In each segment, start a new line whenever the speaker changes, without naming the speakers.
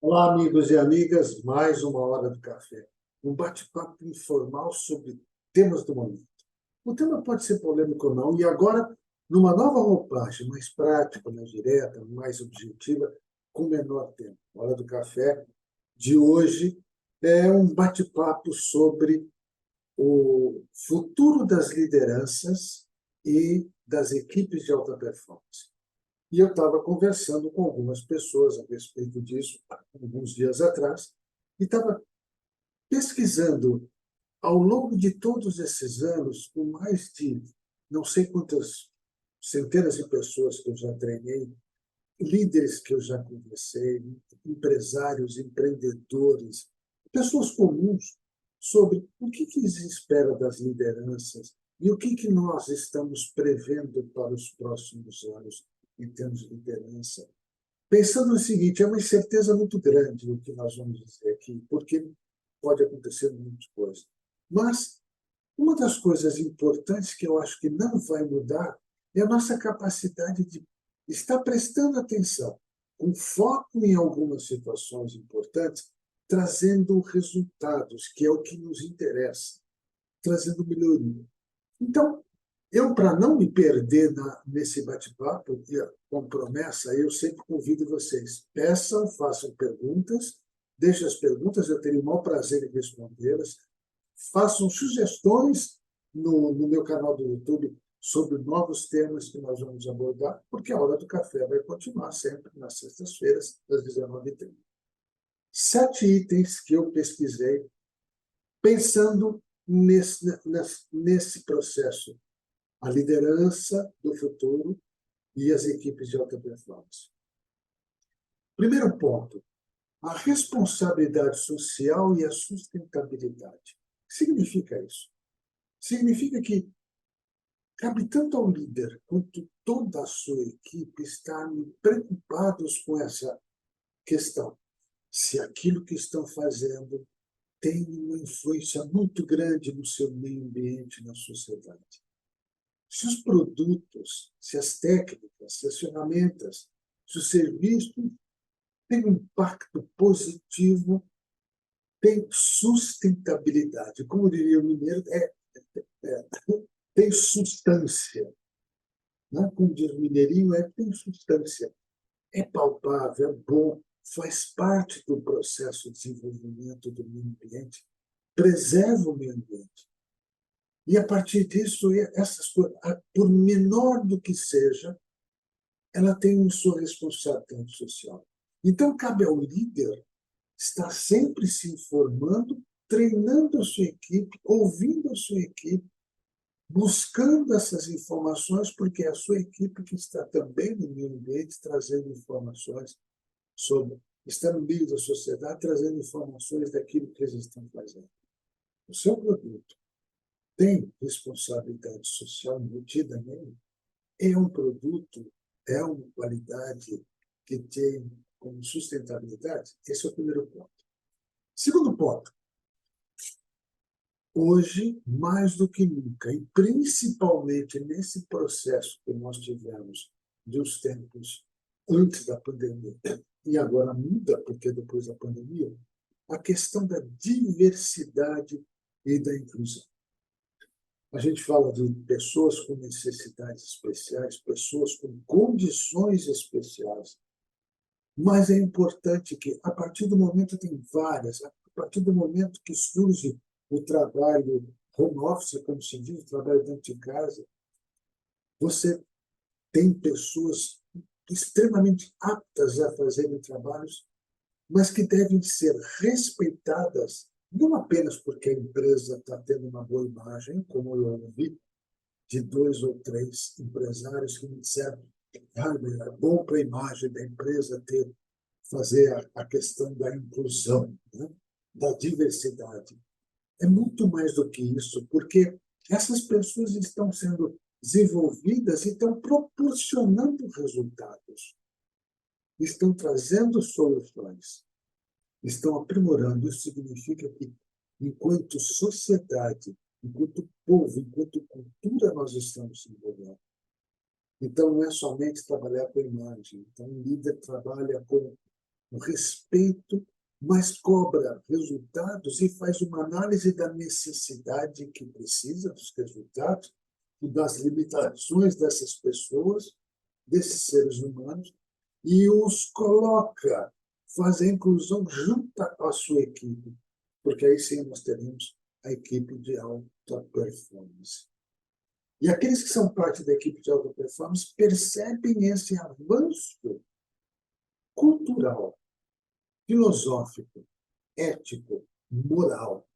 Olá, amigos e amigas, mais uma hora do café. Um bate-papo informal sobre temas do momento. O tema pode ser polêmico ou não, e agora, numa nova roupagem, mais prática, mais direta, mais objetiva, com menor tempo. A hora do café de hoje é um bate-papo sobre o futuro das lideranças e das equipes de alta performance. E eu estava conversando com algumas pessoas a respeito disso, alguns dias atrás, e estava pesquisando, ao longo de todos esses anos, com mais de não sei quantas centenas de pessoas que eu já treinei, líderes que eu já conversei, empresários, empreendedores, pessoas comuns, sobre o que se espera das lideranças e o que nós estamos prevendo para os próximos anos em termos de liderança. Pensando no seguinte, é uma incerteza muito grande o que nós vamos dizer aqui, porque pode acontecer muitas coisas. Mas uma das coisas importantes que eu acho que não vai mudar é a nossa capacidade de estar prestando atenção, com foco em algumas situações importantes, trazendo resultados, que é o que nos interessa, trazendo melhoria. Então, eu, para não me perder nesse bate-papo, com promessa, eu sempre convido vocês, peçam, façam perguntas, deixem as perguntas, eu terei o maior prazer em respondê-las, façam sugestões no meu canal do YouTube sobre novos temas que nós vamos abordar, porque a Hora do Café vai continuar sempre nas sextas-feiras, às 19h30. 7 itens que eu pesquisei pensando nesse processo, a liderança do futuro e as equipes de alta performance. Primeiro ponto, a responsabilidade social e a sustentabilidade. O que significa isso? Significa que cabe tanto ao líder quanto toda a sua equipe estarem preocupados com essa questão. Se aquilo que estão fazendo tem uma influência muito grande no seu meio ambiente, na sociedade. Se os produtos, se as técnicas, se as ferramentas, se o serviço tem um impacto positivo, tem sustentabilidade. Como diria o mineiro, tem substância. Né? Como diz o mineirinho, tem substância. É palpável, é bom, faz parte do processo de desenvolvimento do meio ambiente, preserva o meio ambiente. E, a partir disso, essas coisas, por menor do que seja, ela tem sua responsabilidade social. Então, cabe ao líder estar sempre se informando, treinando a sua equipe, ouvindo a sua equipe, buscando essas informações, porque é a sua equipe que está também no meio ambiente trazendo informações sobre, está no meio da sociedade trazendo informações daquilo que eles estão fazendo. O seu produto tem responsabilidade social embutida nele? É um produto, é uma qualidade que tem como sustentabilidade? Esse é o primeiro ponto. Segundo ponto, hoje, mais do que nunca, e principalmente nesse processo que nós tivemos dos tempos antes da pandemia, e agora muda, porque depois da pandemia, a questão da diversidade e da inclusão. A gente fala de pessoas com necessidades especiais, pessoas com condições especiais, mas é importante que, a partir do momento, tem várias, a partir do momento que surge o trabalho home office, como se diz, o trabalho dentro de casa, você tem pessoas extremamente aptas a fazerem trabalhos, mas que devem ser respeitadas, não apenas porque a empresa está tendo uma boa imagem, como eu ouvi de 2 ou 3 empresários que me disseram que é bom para a imagem da empresa fazer a questão da inclusão, né? Da diversidade. É muito mais do que isso, porque essas pessoas estão sendo desenvolvidas e estão proporcionando resultados, estão trazendo soluções, estão aprimorando. Isso significa que, enquanto sociedade, enquanto povo, enquanto cultura, nós estamos se envolvendo. Então, não é somente trabalhar com a imagem. Então, o líder trabalha com o respeito, mas cobra resultados e faz uma análise da necessidade que precisa dos resultados e das limitações dessas pessoas, desses seres humanos, e os coloca, faz a inclusão junto à sua equipe, porque aí sim nós teremos a equipe de alta performance. E aqueles que são parte da equipe de alta performance percebem esse avanço cultural, filosófico, ético, moral,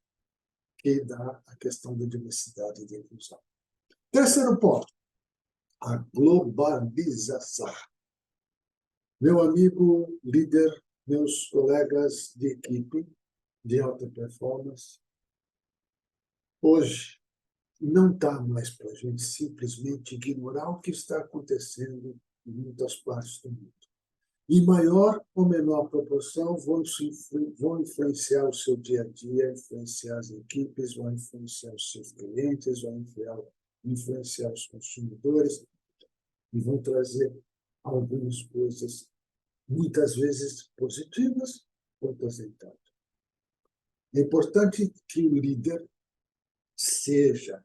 que dá a questão da diversidade e da inclusão. Terceiro ponto, a globalização. Meu amigo líder, meus colegas de equipe de alta performance, hoje não dá mais para a gente simplesmente ignorar o que está acontecendo em muitas partes do mundo. Em maior ou menor proporção, vão influenciar o seu dia a dia, influenciar as equipes, vão influenciar os seus clientes, vão influenciar os consumidores e vão trazer algumas coisas, muitas vezes positivas, outras nem tanto. É importante que o líder seja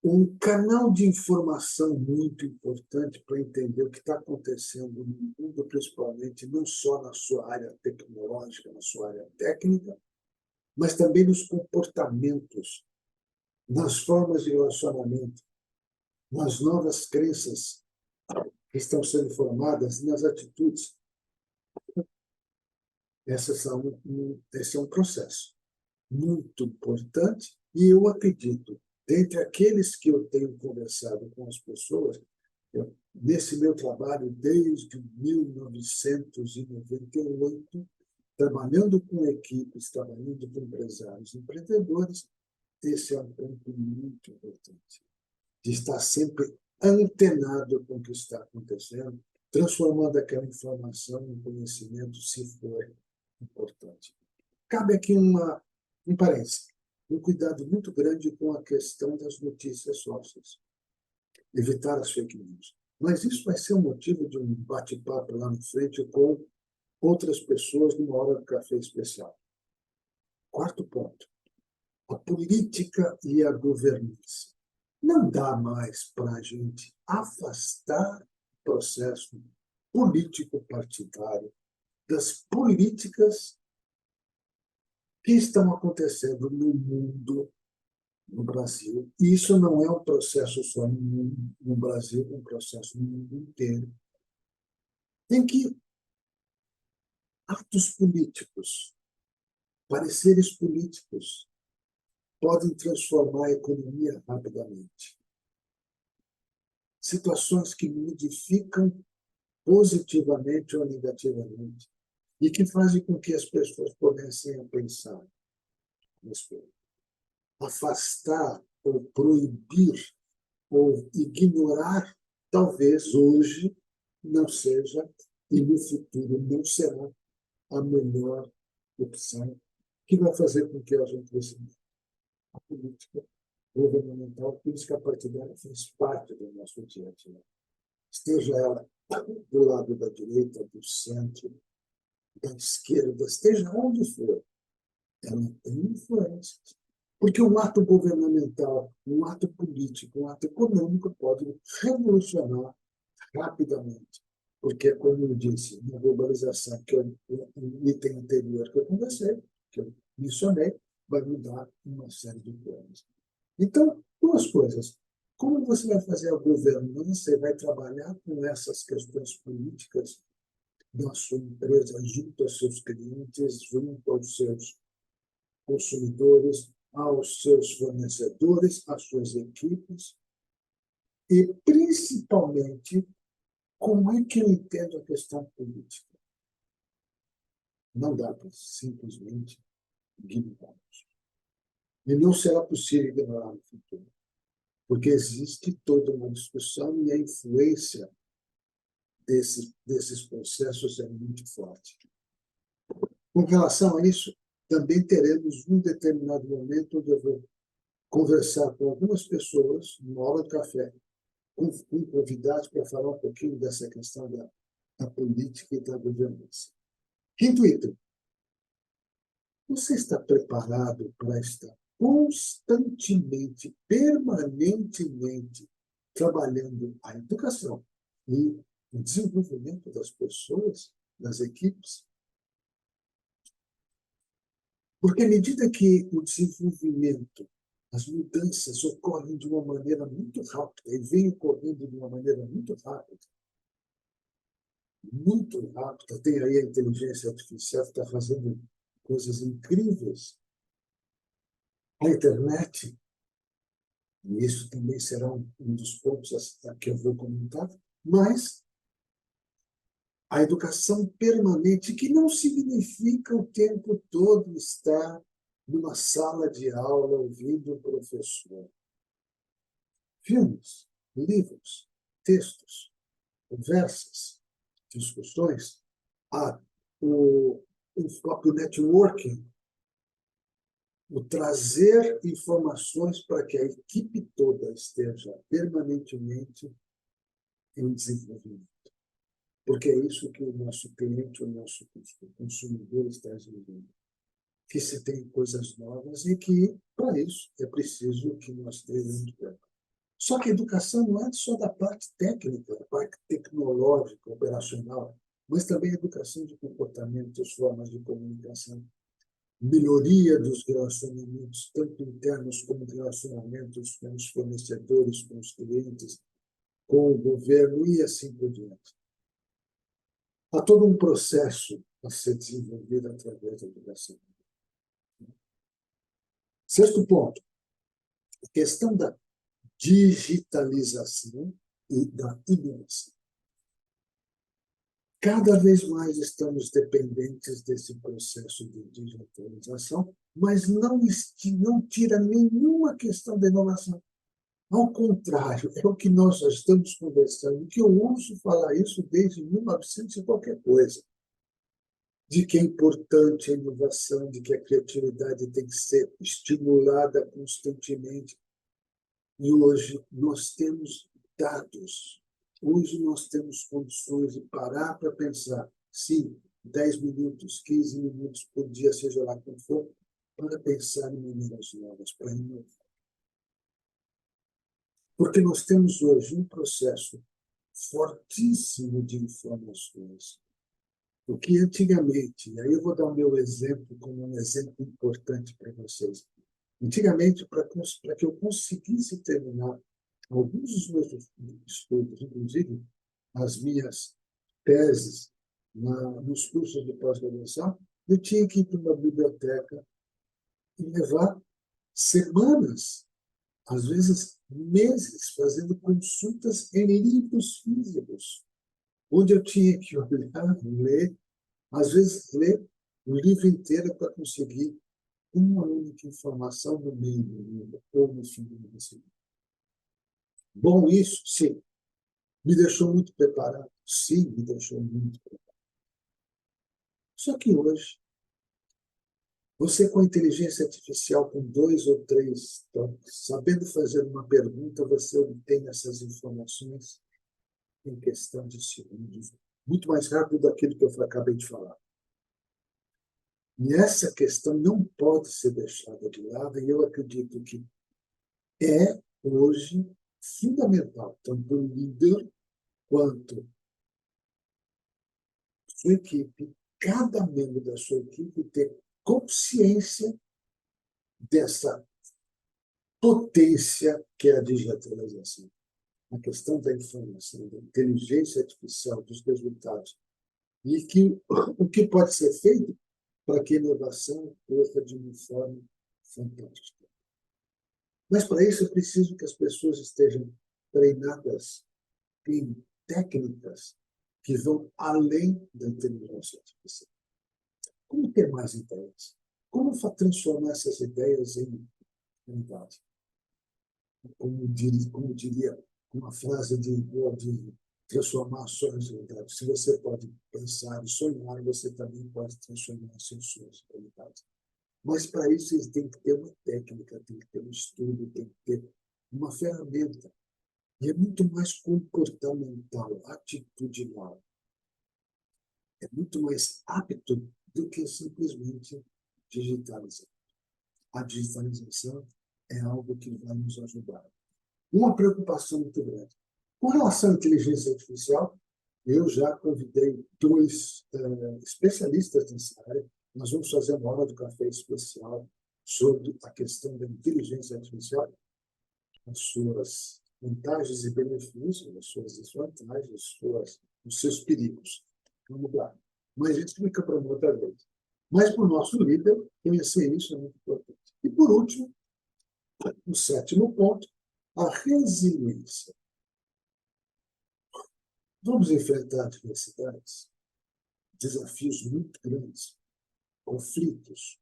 um canal de informação muito importante para entender o que está acontecendo no mundo, principalmente não só na sua área tecnológica, na sua área técnica, mas também nos comportamentos, nas formas de relacionamento, nas novas crenças que estão sendo formadas, nas atitudes. Esse é um processo muito importante e eu acredito, dentre aqueles que eu tenho conversado com as pessoas, nesse meu trabalho desde 1998, trabalhando com equipes, trabalhando com empresários, empreendedores, esse é um ponto muito importante, de estar sempre antenado com o que está acontecendo, transformando aquela informação em conhecimento, se for importante. Cabe aqui um parênteses, um cuidado muito grande com a questão das notícias falsas. Evitar as fake news. Mas isso vai ser um motivo de um bate-papo lá na frente com outras pessoas numa hora do café especial. Quarto ponto, a política e a governança. Não dá mais para a gente afastar o processo político-partidário das políticas que estão acontecendo no mundo, no Brasil. E isso não é um processo só no Brasil, é um processo no mundo inteiro, em que atos políticos, pareceres políticos, podem transformar a economia rapidamente. Situações que modificam positivamente ou negativamente e que fazem com que as pessoas comecem a pensar afastar ou proibir ou ignorar, talvez hoje não seja e no futuro não será a melhor opção que vai fazer com que a gente receba a política governamental, a política partidária faz parte do nosso dia a dia. Esteja ela do lado da direita, do centro, da esquerda, esteja onde for, ela tem influência. Porque um ato governamental, um ato político, um ato econômico pode revolucionar rapidamente. Porque, como eu disse, na globalização, que é um item anterior que eu conversei, que eu mencionei, vai mudar uma série de coisas. Então, duas coisas. Como você vai fazer a governança e vai trabalhar com essas questões políticas da sua empresa junto aos seus clientes, junto aos seus consumidores, aos seus fornecedores, às suas equipes, e, principalmente, como é que eu entendo a questão política? Não dá para simplesmente ignorar. E não será possível ignorar no futuro, porque existe toda uma discussão e a influência desses processos é muito forte. Com relação a isso, também teremos um determinado momento onde eu vou conversar com algumas pessoas, numa hora de café, com convidados para falar um pouquinho dessa questão da política e da governança. Quinto item. Você está preparado para estar constantemente, permanentemente trabalhando a educação e o desenvolvimento das pessoas, das equipes? Porque à medida que o desenvolvimento, as mudanças ocorrem de uma maneira muito rápida e vêm ocorrendo de uma maneira muito rápida, tem aí a inteligência artificial que está fazendo coisas incríveis, a internet, e isso também será um dos pontos que eu vou comentar, mas a educação permanente, que não significa o tempo todo estar numa sala de aula ouvindo o professor. Filmes, livros, textos, conversas, discussões, o próprio networking, o trazer informações para que a equipe toda esteja permanentemente em desenvolvimento. Porque é isso que o nosso cliente, o nosso consumidor está exigindo. Que se tem coisas novas e que, para isso, é preciso que nós treinemos bem. Só que a educação não é só da parte técnica, da parte tecnológica, operacional, mas também a educação de comportamentos, formas de comunicação, melhoria dos relacionamentos, tanto internos como relacionamentos com os fornecedores, com os clientes, com o governo e assim por diante. Há todo um processo a ser desenvolvido através da educação. Sexto ponto, a questão da digitalização e da inovação. Cada vez mais estamos dependentes desse processo de digitalização, mas não tira nenhuma questão da inovação. Ao contrário, é o que nós já estamos conversando, que eu ouço falar isso desde 1900 e qualquer coisa, de que é importante a inovação, de que a criatividade tem que ser estimulada constantemente. E hoje nós temos dados, hoje nós temos condições de parar para pensar, sim, 10 minutos, 15 minutos por dia, seja lá quando for, para pensar em maneiras novas, para inovar. Porque nós temos hoje um processo fortíssimo de informações. O que antigamente, e aí eu vou dar o meu exemplo como um exemplo importante para vocês. Antigamente, para que eu conseguisse terminar alguns dos meus estudos, inclusive as minhas teses nos cursos de pós-graduação, eu tinha que ir para uma biblioteca e levar semanas, às vezes meses, fazendo consultas em livros físicos, onde eu tinha que olhar, ler, às vezes ler o livro inteiro para conseguir uma única informação no meio do livro ou no fim do livro. Bom isso? Sim. Me deixou muito preparado? Sim, me deixou muito preparado. Só que hoje, você com inteligência artificial, com 2 ou 3 toques, sabendo fazer uma pergunta, você obtém essas informações em questão de segundos, muito mais rápido daquilo que eu acabei de falar. E essa questão não pode ser deixada de lado, e eu acredito que é, hoje, fundamental, tanto o líder quanto sua equipe, cada membro da sua equipe ter consciência dessa potência que é a digitalização. A questão da informação, da inteligência artificial, dos resultados. E que, o que pode ser feito para que a inovação ocorra de uma forma fantástica. Mas, para isso, é preciso que as pessoas estejam treinadas em técnicas que vão além da inteligência artificial. Como ter mais ideias? Como transformar essas ideias em realidade? Como diria uma frase de transformar sonhos em realidade. Se você pode pensar e sonhar, você também pode transformar seus sonhos em realidade. Mas, para isso, tem que ter uma técnica, tem que ter um estudo, tem que ter uma ferramenta. E é muito mais comportamental, atitudinal. é muito mais apto do que simplesmente digitalizar. A digitalização é algo que vai nos ajudar. Uma preocupação muito grande. Com relação à inteligência artificial, eu já convidei dois especialistas nessa área. Nós vamos fazer uma hora do café especial sobre a questão da inteligência artificial, as suas vantagens e benefícios, as suas desvantagens, os seus perigos. Vamos lá. Mas isso fica para uma outra vez. Mas para o nosso líder, conhecer isso é muito importante. E, por último, o sétimo ponto, a resiliência. Vamos enfrentar adversidades, desafios muito grandes, conflitos,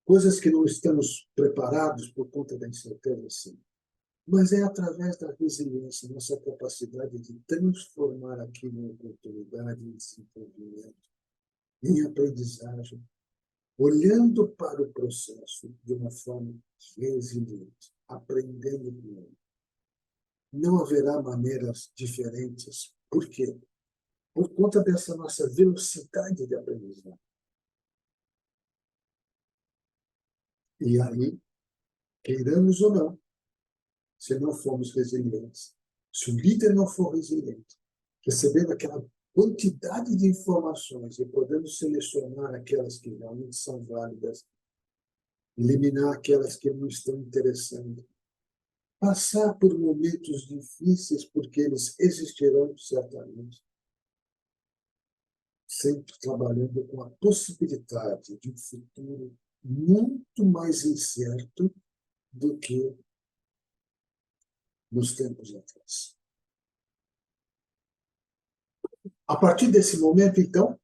coisas que não estamos preparados por conta da incerteza, sim. Mas é através da resiliência, nossa capacidade de transformar aquilo em oportunidade, em desenvolvimento, em aprendizagem, olhando para o processo de uma forma resiliente, aprendendo com ele. Não haverá maneiras diferentes. Por quê? Por conta dessa nossa velocidade de aprendizagem. E aí, queiramos ou não, se não formos resilientes, se o líder não for resiliente, recebendo aquela quantidade de informações e podendo selecionar aquelas que realmente são válidas, eliminar aquelas que não estão interessando, passar por momentos difíceis, porque eles existirão certamente, sempre trabalhando com a possibilidade de um futuro muito mais incerto do que nos tempos atrás. A partir desse momento, então,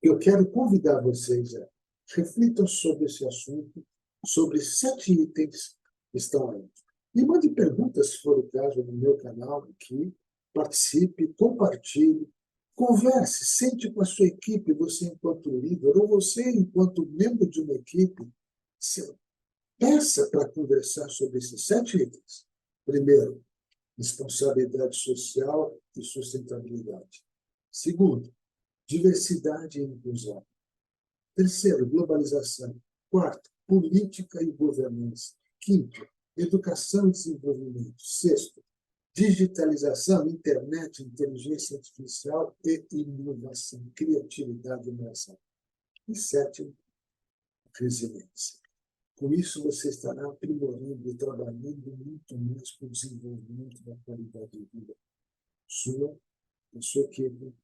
eu quero convidar vocês a reflitam sobre esse assunto, sobre 7 itens que estão aí. E mande perguntas, se for o caso, no meu canal aqui, participe, compartilhe, converse, sente com a sua equipe, você enquanto líder, ou você enquanto membro de uma equipe, peça para conversar sobre esses 7 itens. Primeiro, responsabilidade social e sustentabilidade. Segundo, diversidade e inclusão. Terceiro, globalização. Quarto, política e governança. Quinto, educação e desenvolvimento. Sexto, digitalização, internet, inteligência artificial e inovação, criatividade e inovação. E sétimo, resiliência. Com isso, você estará aprimorando e trabalhando muito mais para o desenvolvimento da qualidade de vida sua, da sua equipe,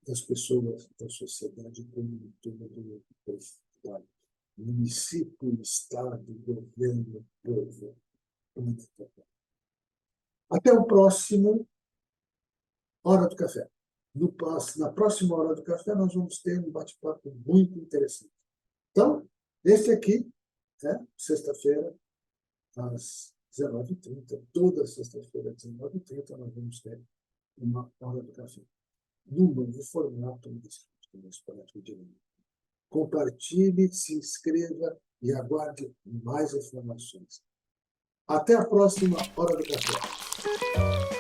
das pessoas, da sociedade como um todo, município, estado, governo, povo, planeta. Até o próximo Hora do Café. Na próxima Hora do Café, nós vamos ter um bate-papo muito interessante. Então, esse aqui é sexta-feira, às 19h30. Toda sexta-feira, às 19h30, nós vamos ter uma Hora do Café. No novo formato desse prático de língua. Compartilhe, se inscreva e aguarde mais informações. Até a próxima Hora do Café.